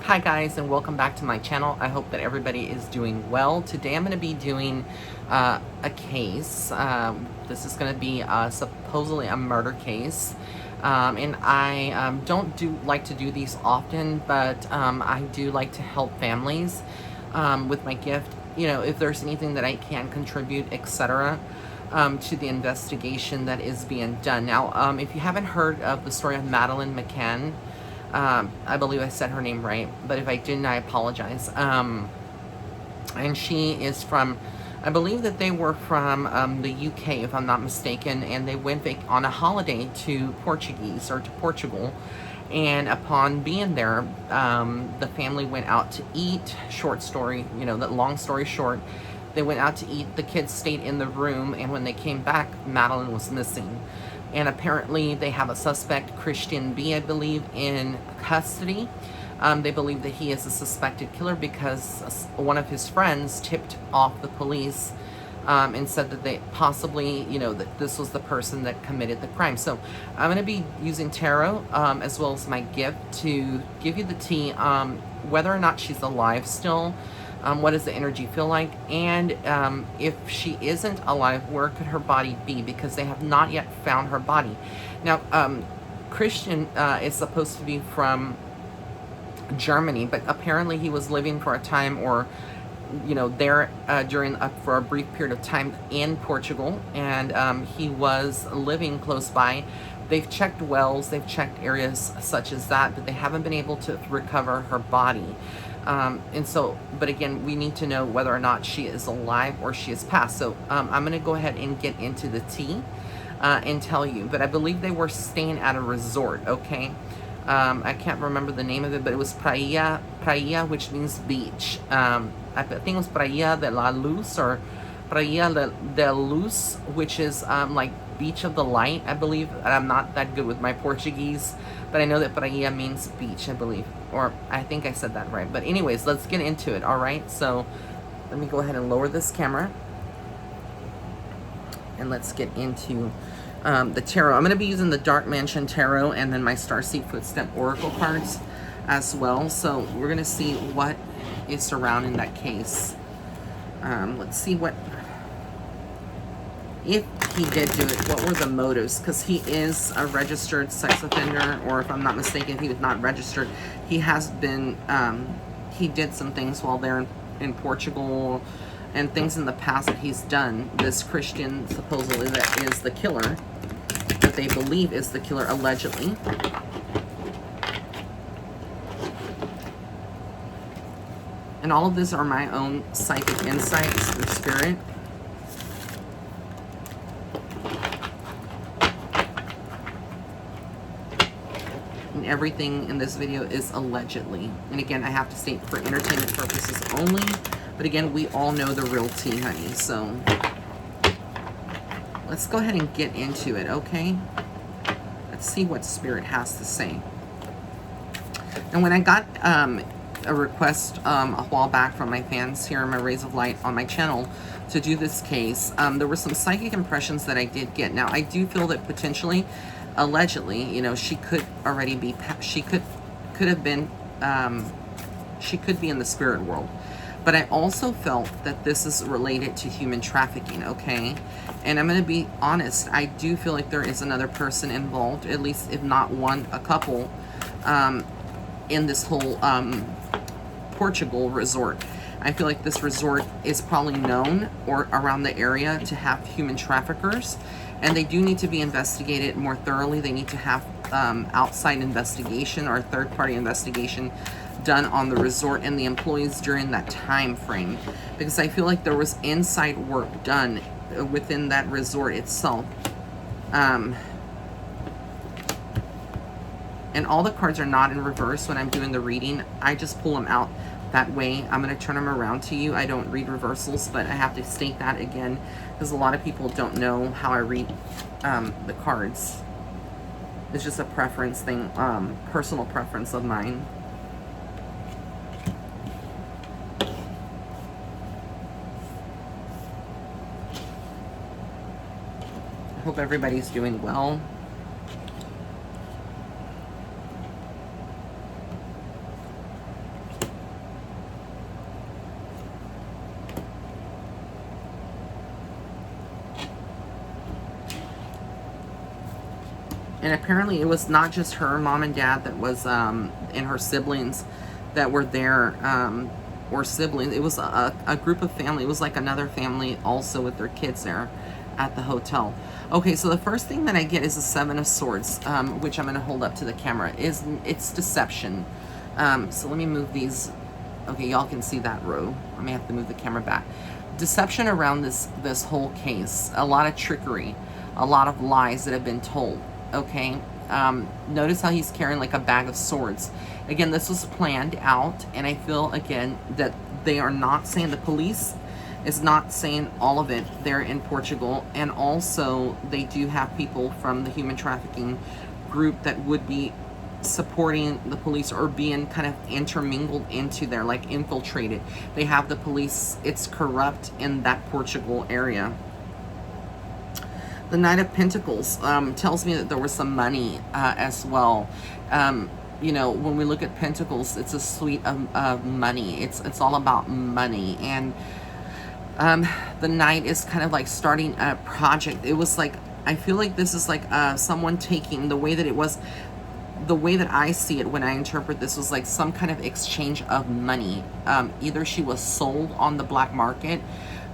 Hi guys, and welcome back to my channel. I hope that everybody is doing well. Today I'm going to be doing a case. This is going to be supposedly a murder case. And I don't like to do these often, but I do like to help families with my gift. You know, if there's anything that I can contribute, etc. To the investigation that is being done. Now, if you haven't heard of the story of Madeleine McCann, I believe I said her name right, but if I didn't, I apologize. And she is from, I believe that they were from the UK, if I'm not mistaken, and they went on a holiday to Portugal. And upon being there, the family went out to eat. Short story, long story short, they went out to eat. The kids stayed in the room, and when they came back, Madeleine was missing. And apparently they have a suspect, Christian B, I believe, in custody. They believe that he is a suspected killer because one of his friends tipped off the police and said that they possibly, that this was the person that committed the crime. So I'm going to be using tarot as well as my gift to give you the tea, whether or not she's alive still. What does the energy feel like? And if she isn't alive, where could her body be? Because they have not yet found her body. Now, Christian is supposed to be from Germany, but apparently he was living for a time, or there for a brief period of time in Portugal, and he was living close by. They've checked wells, they've checked areas such as that, but they haven't been able to recover her body. And so, but again, we need to know whether or not she is alive or she is passed. So I'm going to go ahead and get into the tea and tell you. But I believe they were staying at a resort, okay? I can't remember the name of it, but it was Praia, which means beach. I think it was Praia de la Luz, or Praia de Luz, which is like beach of the light, I believe. I'm not that good with my Portuguese, but I know that Praia means beach, I believe. Or I think I said that right. But anyways, let's get into it, all right? So let me go ahead and lower this camera. And let's get into the tarot. I'm going to be using the Dark Mansion Tarot and then my Starseed Footstep Oracle cards as well. So we're going to see what is surrounding that case. Let's see what, if he did do it, what were the motives? Because he is a registered sex offender, or if I'm not mistaken, he was not registered. He has been, he did some things while there in Portugal, and things in the past that he's done. This Christian, supposedly, that is the killer, that they believe is the killer, allegedly. And all of these are my own psychic insights through spirit. And everything in this video is allegedly. And again, I have to state for entertainment purposes only. But again, we all know the real tea, honey. So let's go ahead and get into it, okay? Let's see what Spirit has to say. And when I got a request a while back from my fans here in my Rays of Light on my channel to do this case, there were some psychic impressions that I did get. Now, I do feel that potentially, allegedly, she could already be, she could have been, she could be in the spirit world. But I also felt that this is related to human trafficking, okay? And I'm going to be honest, I do feel like there is another person involved, at least if not one, a couple, in this whole Portugal resort. I feel like this resort is probably known or around the area to have human traffickers, and they do need to be investigated more thoroughly. They need to have outside investigation or third-party investigation done on the resort and the employees during that time frame, because I feel like there was inside work done within that resort itself. And all the cards are not in reverse when I'm doing the reading. I just pull them out that way. I'm going to turn them around to you. I don't read reversals, but I have to state that again because a lot of people don't know how I read the cards. It's just a preference thing, personal preference of mine. I hope everybody's doing well. And apparently it was not just her mom and dad that was, and her siblings that were there, or siblings. It was a group of family. It was like another family also with their kids there at the hotel. Okay, so the first thing that I get is the Seven of Swords, which I'm going to hold up to the camera. It's deception. So let me move these. Okay, y'all can see that row. I may have to move the camera back. Deception around this whole case. A lot of trickery. A lot of lies that have been told. Okay, notice how he's carrying like a bag of swords. Again, this was planned out, and I feel again that they are not saying, the police is not saying all of it. They're in Portugal, and also they do have people from the human trafficking group that would be supporting the police or being kind of intermingled into there, like infiltrated. They have the police. It's corrupt in that Portugal area. The Knight of Pentacles tells me that there was some money as well. You know, when we look at Pentacles, it's a suite of money. It's all about money. And the Knight is kind of like starting a project. It was like, I feel like this is like someone taking the way that it was, the way that I see it when I interpret this was like some kind of exchange of money. Either she was sold on the black market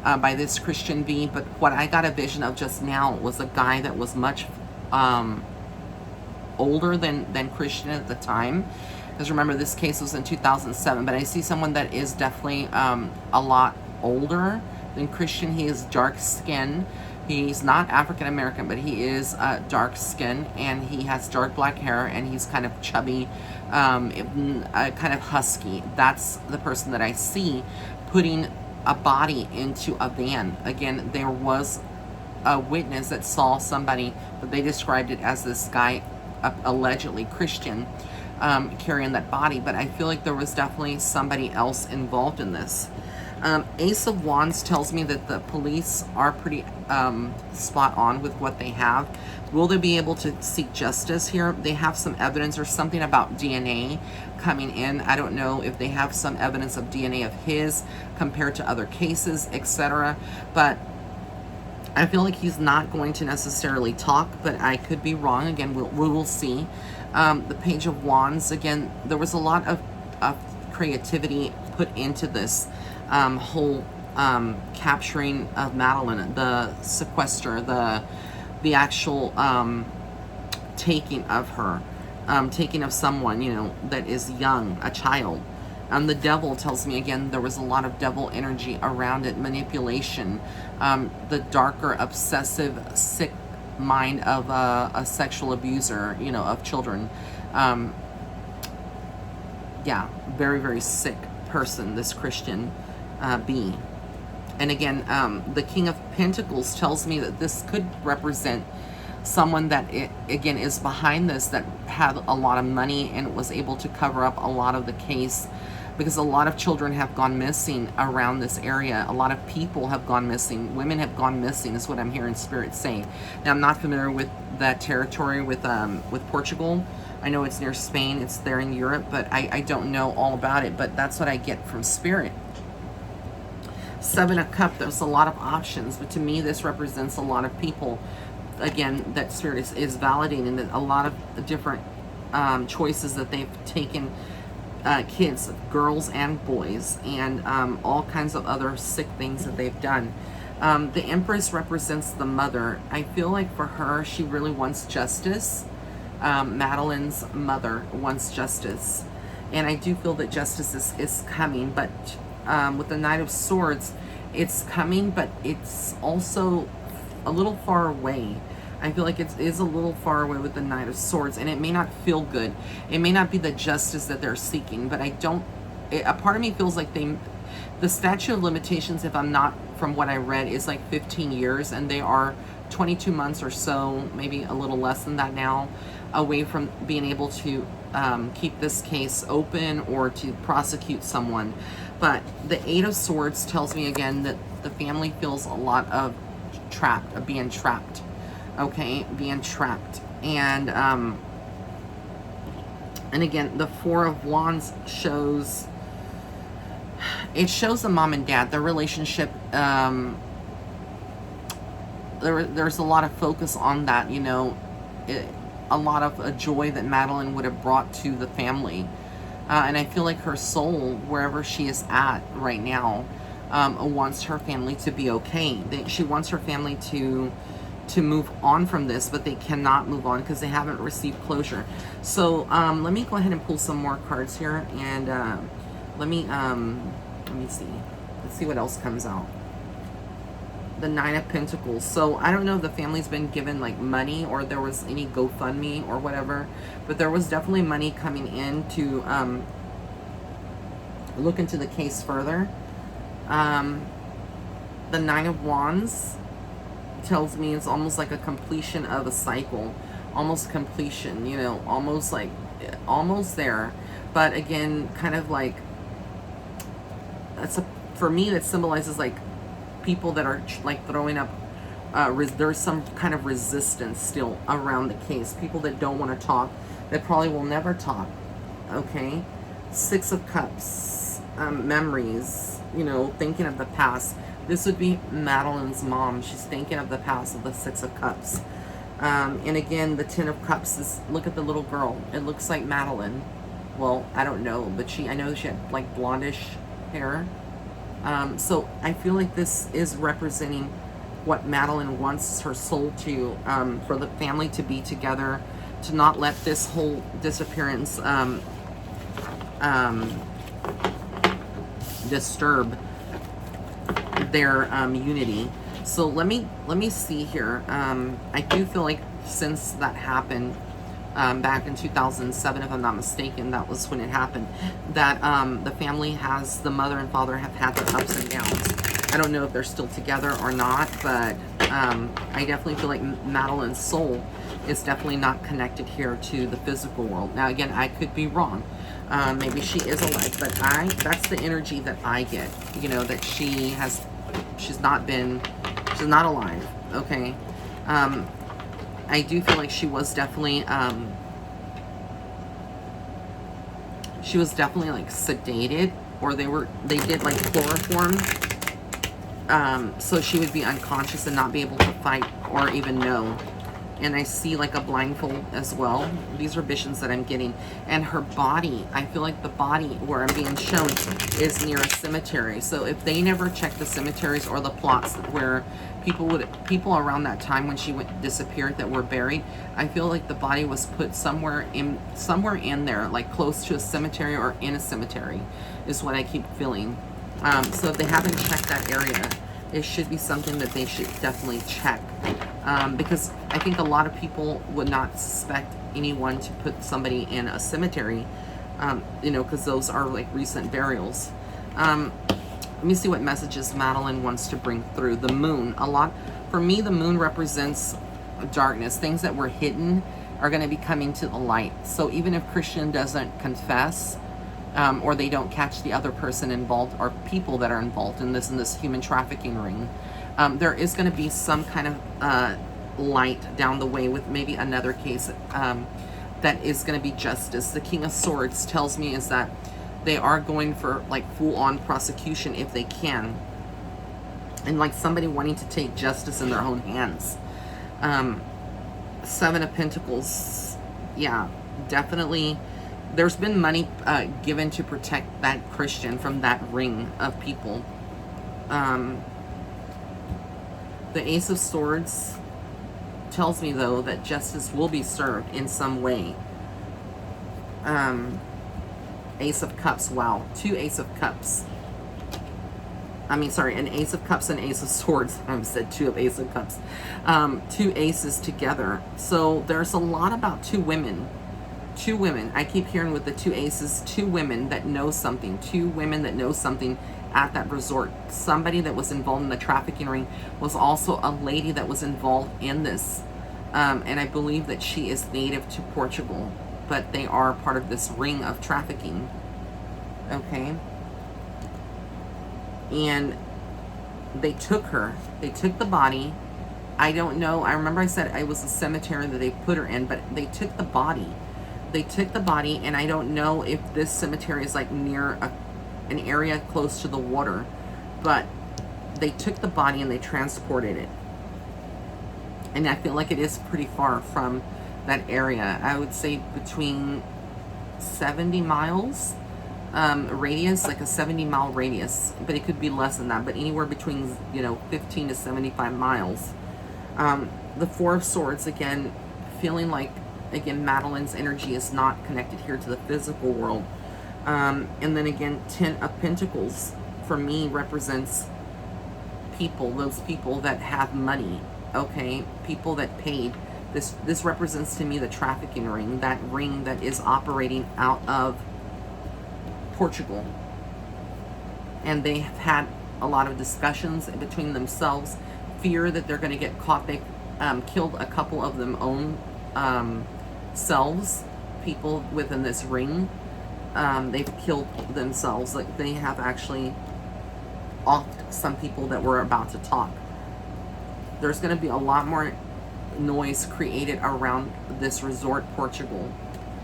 by this Christian bee, but what I got a vision of just now was a guy that was much older than Christian at the time. Because remember, this case was in 2007, but I see someone that is definitely a lot older than Christian. He is dark skinned. He's not African American, but he is dark skinned, and he has dark black hair, and he's kind of chubby, kind of husky. That's the person that I see putting a body into a van. Again, there was a witness that saw somebody, but they described it as this guy, allegedly Christian, carrying that body. But I feel like there was definitely somebody else involved in this. Ace of Wands tells me that the police are pretty spot on with what they have. Will they be able to seek justice here? They have some evidence or something about DNA coming in. I don't know if they have some evidence of DNA of his compared to other cases, etc. But I feel like he's not going to necessarily talk, but I could be wrong. Again, we will see. The Page of Wands, again, there was a lot of creativity put into this whole capturing of Madeleine, the sequester, the actual taking of her, taking of someone, you know, that is young, a child. The Devil tells me, again, there was a lot of devil energy around it, manipulation, the darker, obsessive, sick mind of a sexual abuser, you know, of children. Yeah, very, very sick person, this Christian bee. And again, the King of Pentacles tells me that this could represent someone that, again, is behind this, that had a lot of money and was able to cover up a lot of the case, because a lot of children have gone missing around this area. A lot of people have gone missing. Women have gone missing, is what I'm hearing Spirit say. Now, I'm not familiar with that territory with Portugal. I know it's near Spain. It's there in Europe, but I don't know all about it. But that's what I get from Spirit. Seven of Cups, there's a lot of options, but to me this represents a lot of people. Again, that Spirit is validating that a lot of different choices that they've taken, kids, girls and boys, and all kinds of other sick things that they've done. The Empress represents the mother. I feel like for her, she really wants justice. Madeleine's mother wants justice, and I do feel that justice is coming, but with the Knight of Swords, it's coming, but it's also a little far away. I feel like it is a little far away with the Knight of Swords, and it may not feel good. It may not be the justice that they're seeking, but a part of me feels like the statute of limitations, if I'm not, from what I read, is like 15 years, and they are 22 months or so, maybe a little less than that now, away from being able to keep this case open or to prosecute someone. But the Eight of Swords tells me again that the family feels a lot of being trapped. Okay, being trapped. And again, the Four of Wands shows the mom and dad, their relationship. There's a lot of focus on that, you know. a lot of joy that Madeleine would have brought to the family. And I feel like her soul, wherever she is at right now, wants her family to be okay. She wants her family to move on from this, but they cannot move on because they haven't received closure. So let me go ahead and pull some more cards here, and let me see. Let's see what else comes out. The Nine of Pentacles. So I don't know if the family's been given like money or there was any GoFundMe or whatever, but there was definitely money coming in to look into the case further. The Nine of Wands tells me it's almost like a completion of a cycle, almost completion, you know, almost like almost there, but again, kind of like for me that symbolizes like people that are like throwing up there's some kind of resistance still around the case, people that don't want to talk, that probably will never talk. Okay, Six of Cups, memories, you know, thinking of the past. This would be Madeleine's mom. She's thinking of the past of the Six of Cups. And again, the Ten of Cups is, look at the little girl. It looks like Madeleine. Well, I don't know, but I know she had like blondish hair. So I feel like this is representing what Madeleine wants her soul to, for the family to be together, to not let this whole disappearance disturb their unity. So let me see here. I do feel like since that happened back in 2007, if I'm not mistaken, that was when it happened, that the family has, the mother and father have had their ups and downs. I don't know if they're still together or not, but I definitely feel like Madeleine's soul is definitely not connected here to the physical world. Now again, I could be wrong. Maybe she is alive, but that's the energy that I get, you know, that she's not alive. Okay. I do feel like she was definitely like sedated, or they did like chloroform, so she would be unconscious and not be able to fight or even know. And I see like a blindfold as well. These are visions that I'm getting. And her body, I feel like the body where I'm being shown is near a cemetery. So if they never checked the cemeteries or the plots where people around that time when she disappeared that were buried, I feel like the body was put somewhere in there, like close to a cemetery or in a cemetery, is what I keep feeling. So if they haven't checked that area, it should be something that they should definitely check. Because I think a lot of people would not suspect anyone to put somebody in a cemetery, you know, because those are like recent burials. Let me see what messages Madeleine wants to bring through. The moon, for me, the moon represents darkness. Things that were hidden are going to be coming to the light. So even if Christian doesn't confess, or they don't catch the other person involved, or people that are involved in this human trafficking ring, there is going to be some kind of light down the way with maybe another case that is going to be justice. The King of Swords tells me is that they are going for like full-on prosecution if they can, and like somebody wanting to take justice in their own hands. Seven of Pentacles, yeah, definitely. There's been money given to protect that Christian from that ring of people. The Ace of Swords tells me, though, that justice will be served in some way. Ace of Cups, wow. Two Ace of Cups. I mean, sorry, an Ace of Cups and Ace of Swords. I said two of Ace of Cups. Two aces together. So there's a lot about two women. Two women. I keep hearing with the two aces, two women that know something. Two women that know something at that resort. Somebody that was involved in the trafficking ring was also a lady that was involved in this. And I believe that she is native to Portugal, but they are part of this ring of trafficking. Okay. And they took her. They took the body. I don't know. I remember I said it was a cemetery that they put her in, but they took the body. They took the body, and I don't know if this cemetery is like near an area close to the water, but they took the body and they transported it. And I feel like it is pretty far from that area. I would say between 70 miles radius, like a 70-mile radius, but it could be less than that, but anywhere between, you know, 15 to 75 miles. The Four of Swords, again, feeling like, again, Madeleine's energy is not connected here to the physical world. And then again, 10 of Pentacles for me represents people, those people that have money, okay, people that paid. This represents to me the trafficking ring, that ring that is operating out of Portugal. And they have had a lot of discussions between themselves, fear that they're going to get caught. They killed a couple of them own selves, people within this ring. They've killed themselves. Like, they have actually offed some people that were about to talk. There's going to be a lot more noise created around this resort, Portugal.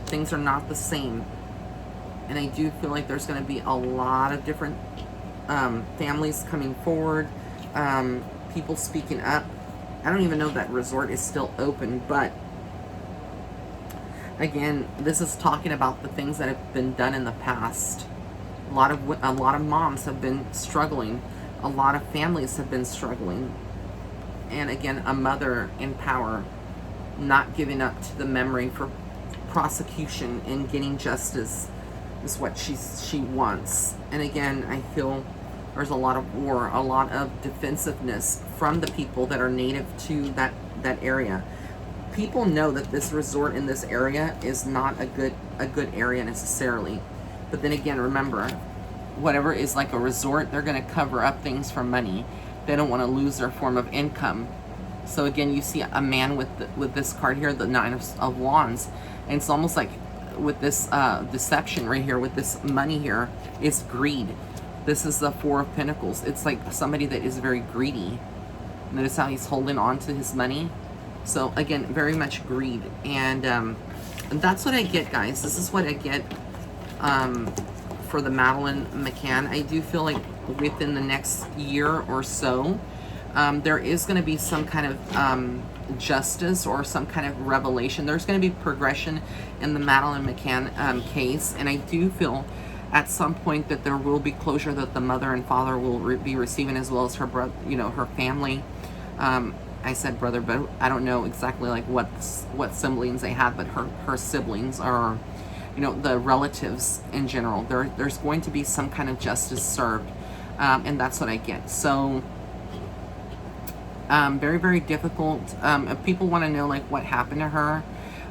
Things are not the same. And I do feel like there's going to be a lot of different families coming forward, people speaking up. I don't even know if that resort is still open, but again, this is talking about the things that have been done in the past. A lot of moms have been struggling. A lot of families have been struggling. And again, a mother in power, not giving up to the memory for prosecution and getting justice is what she wants. And again, I feel there's a lot of war, a lot of defensiveness from the people that are native to that area. People know that this resort in this area is not a good area necessarily. But then again, remember, whatever is like a resort, they're going to cover up things for money. They don't want to lose their form of income. So again, you see a man with this card here, the Nine of Wands, and it's almost like with this deception right here, with this money here, it's greed. This is the Four of Pentacles. It's like somebody that is very greedy. Notice how he's holding on to his money. So again, very much greed. And that's what I get, guys. This is what I get for the Madeleine McCann. I do feel like within the next year or so, there is going to be some kind of justice or some kind of revelation. There's going to be progression in the Madeleine McCann case, and I do feel at some point that there will be closure, that the mother and father will be receiving, as well as her brother, you know, her family. I said brother, but I don't know exactly like what siblings they have, but her siblings are, you know, the relatives in general. There's going to be some kind of justice served, and that's what I get. So very, very difficult. If people want to know like what happened to her,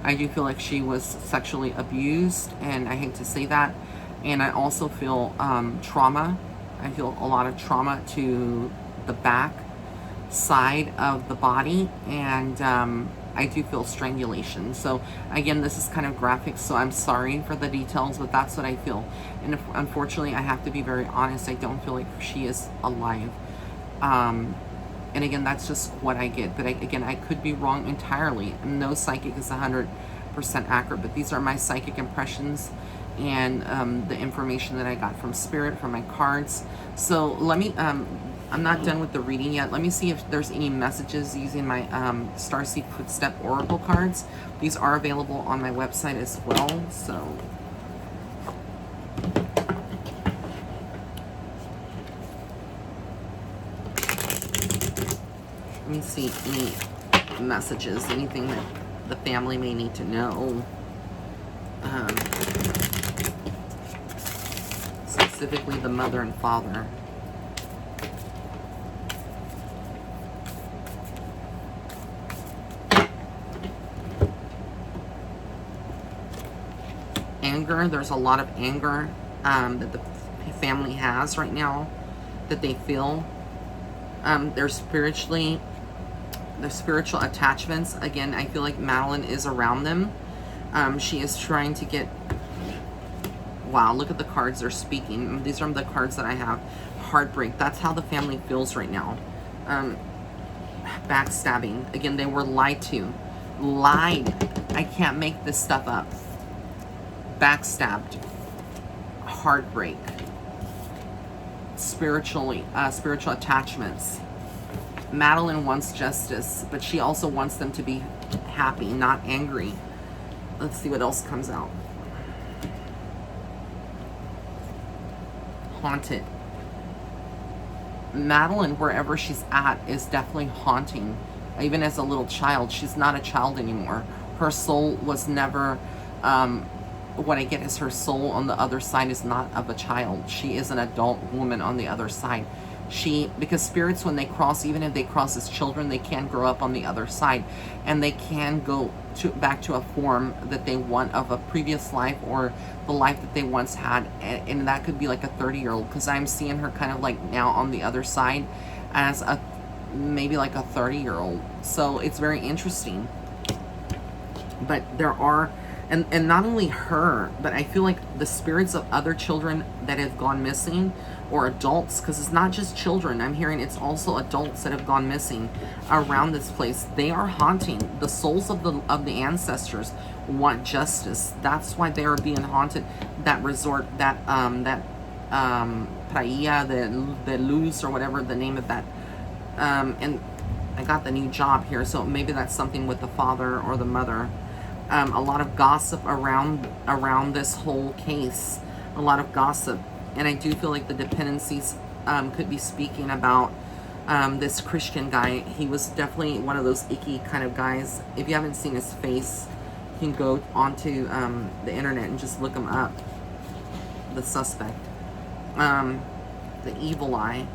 I do feel like she was sexually abused, and I hate to say that. And I also feel trauma. I feel a lot of trauma to the back side of the body, and I do feel strangulation. So again, this is kind of graphic, so I'm sorry for the details, but that's what I feel. And unfortunately, I have to be very honest, I don't feel like she is alive. And again, that's just what I get. But again, I could be wrong entirely. No psychic is 100% accurate, but these are my psychic impressions and the information that I got from Spirit, from my cards. So let me, I'm not done with the reading yet. Let me see if there's any messages using my Starseed Footstep Oracle cards. These are available on my website as well. So let me see any messages, anything that the family may need to know. Specifically the mother and father. Anger, there's a lot of anger that the family has right now, that they feel. Their spiritual attachments. Again, I feel like Madeleine is around them. She is trying to get, wow, look at the cards they're speaking. These are the cards that I have. Heartbreak, that's how the family feels right now. Backstabbing, again, they were lied to. Lied, I can't make this stuff up. Backstabbed, heartbreak, spiritual attachments. Madeleine wants justice, but she also wants them to be happy, not angry. Let's see what else comes out. Haunted. Madeleine, wherever she's at, is definitely haunting. Even as a little child, she's not a child anymore. Her soul was never, what I get is her soul on the other side is not of a child. She is an adult woman on the other side. Because spirits, when they cross, even if they cross as children, they can grow up on the other side, and they can go back to a form that they want of a previous life or the life that they once had, and that could be like a 30-year-old, because I'm seeing her kind of like now on the other side as a maybe like a 30-year-old. So it's very interesting. But there are, and not only her, but I feel like the spirits of other children that have gone missing, or adults, because it's not just children. I'm hearing it's also adults that have gone missing around this place. They are haunting. The souls of the ancestors want justice. That's why they are being haunted. That resort, that Praia de Luz, or whatever the name of that. And I got the new job here, so maybe that's something with the father or the mother. A lot of gossip around this whole case. A lot of gossip. And I do feel like the dependencies could be speaking about this Christian guy. He was definitely one of those icky kind of guys. If you haven't seen his face, you can go onto the internet and just look him up. The suspect. The evil eye.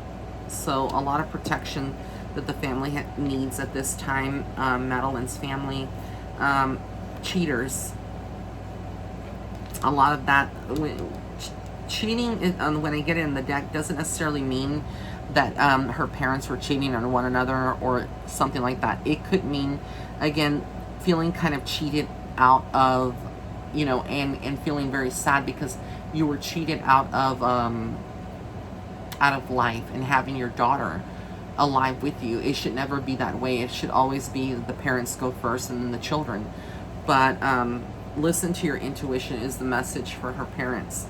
So a lot of protection that the family needs at this time. Madeleine's family. Cheaters. A lot of that. Cheating, when I get it in the deck, doesn't necessarily mean that her parents were cheating on one another or something like that. It could mean, again, feeling kind of cheated out of, you know, and feeling very sad because you were cheated out of life, and having your daughter alive with you. It should never be that way. It should always be the parents go first and then the children. But listen to your intuition is the message for her parents.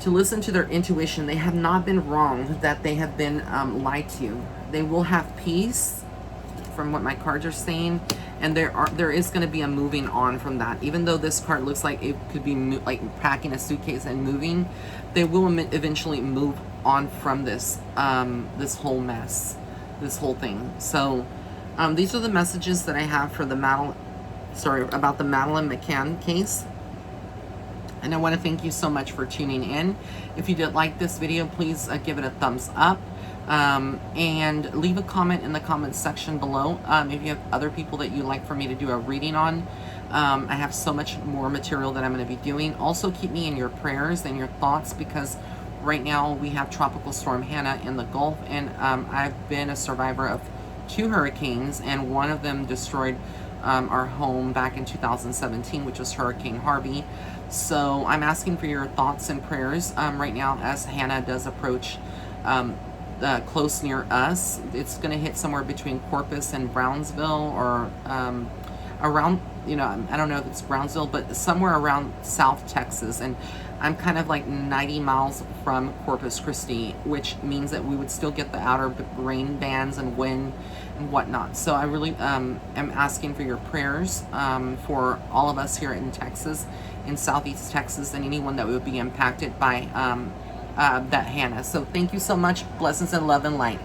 To listen to their intuition. They have not been wrong, that they have been lied to. They will have peace, from what my cards are saying, and there is going to be a moving on from that. Even though this card looks like it could be like packing a suitcase and moving, they will eventually move on from this this whole mess, this whole thing. So these are the messages that I have for the about the Madeleine McCann case. And I want to thank you so much for tuning in. If you did like this video, please give it a thumbs up. And leave a comment in the comments section below. If you have other people that you'd like for me to do a reading on. I have so much more material that I'm going to be doing. Also, keep me in your prayers and your thoughts, because right now we have Tropical Storm Hannah in the Gulf. And I've been a survivor of 2 hurricanes, and one of them destroyed our home back in 2017, which was Hurricane Harvey. So I'm asking for your thoughts and prayers right now as Hannah does approach close near us. It's going to hit somewhere between Corpus and Brownsville, or around, you know, I don't know if it's Brownsville, but somewhere around South Texas. And I'm kind of like 90 miles from Corpus Christi, which means that we would still get the outer rain bands and wind and whatnot. So I really am asking for your prayers for all of us here in Texas, in Southeast Texas, and anyone that would be impacted by that Hannah. So thank you so much. Blessings and love and light.